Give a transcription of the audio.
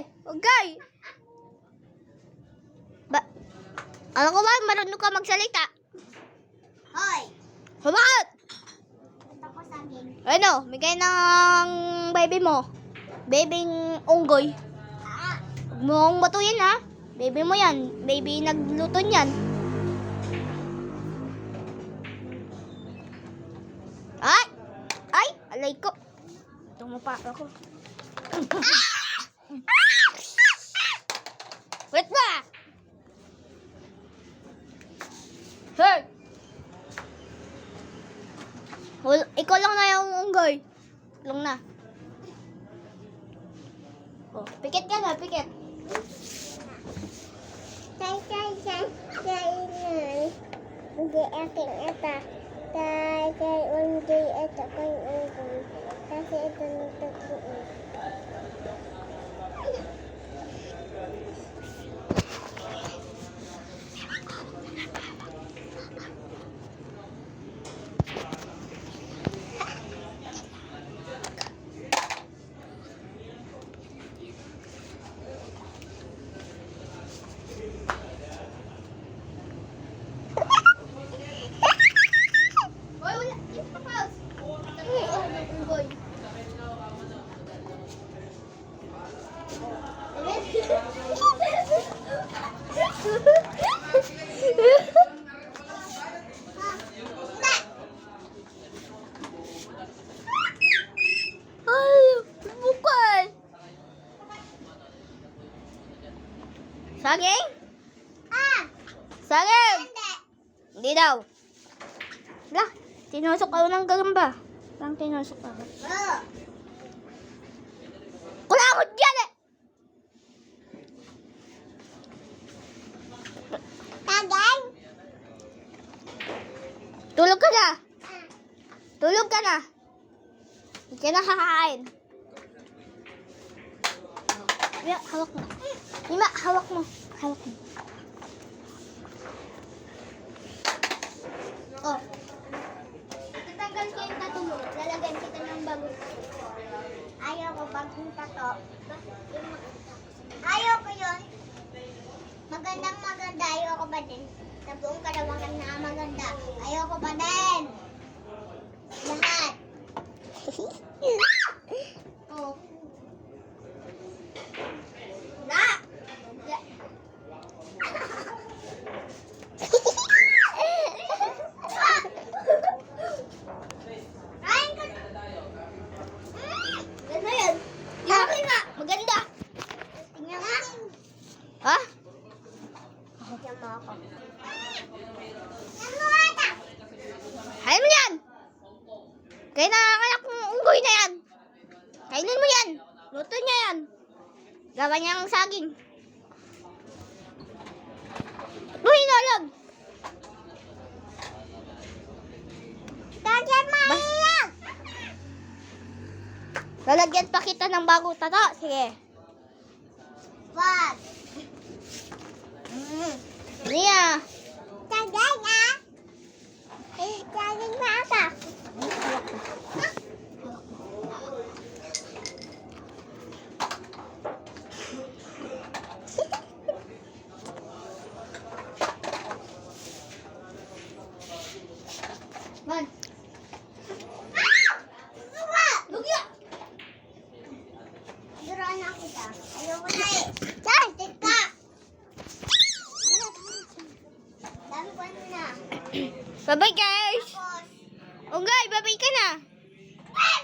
Okay. Alam ko ba, marunong ka magsalita? Hoy! Bakit? Ito ko saging. Ano, bigay ng baby mo. Babying unggoy. Huwag mo akong batuin ha. Baby mo yan. Baby nagluto niyan. Ay! Ay! Alay ko. Tumapa ako. Wait ba? Hey! Ikaw lang na yung unggoy. Lang na. Oh, pikit ka na, pikit. Hindi aking ito. Kay undi ito kay unggoy. Kasi ito nagtatuloy. Hoy, wala. Yung papaus. Unggoy. Ay, bukal. Saging? Saging? Hindi daw. Lah, tinusok ako ng gagamba. Lang tinusok ako. Kulangot yan eh! Tagay? Tulog ka na. Tulog ka na. Hindi ka na kakain. Mima, hawak mo. Mima, hawak mo. Hawak mo. Oh. Tatanggal ko yung tattoo mo. Lalagyan kita ng bagus. Ayaw ko bagong tato. Ayaw ko yun. Magandang maganda. Ayaw ko ba din? Sa buong karawangan na maganda. Ayaw ko ba din? Lahat. Oh. Na! Kain ka na. Ganda yan. Yung akin nga. Maganda. Tingnan nga. Ha? Tingnan mo ako. Ano ata? Kain mo yan. Kaya nakakayak ng unggoy na yan. Kainin mo yan. Luto niya yan. Gawa niya ng saging. Uy, nalag. Tagay Maria! Lalagyan pa kita ng bagong tato. Sige. Wag! Nia. Tagay nga! Tagay pa ata. Man. Lugya! Duruan na kita. Ayoko na eh. Chay! Tika! Dami ko na. Bye-bye guys. Tapos. Unggoy, bye-bye ka na. Ay,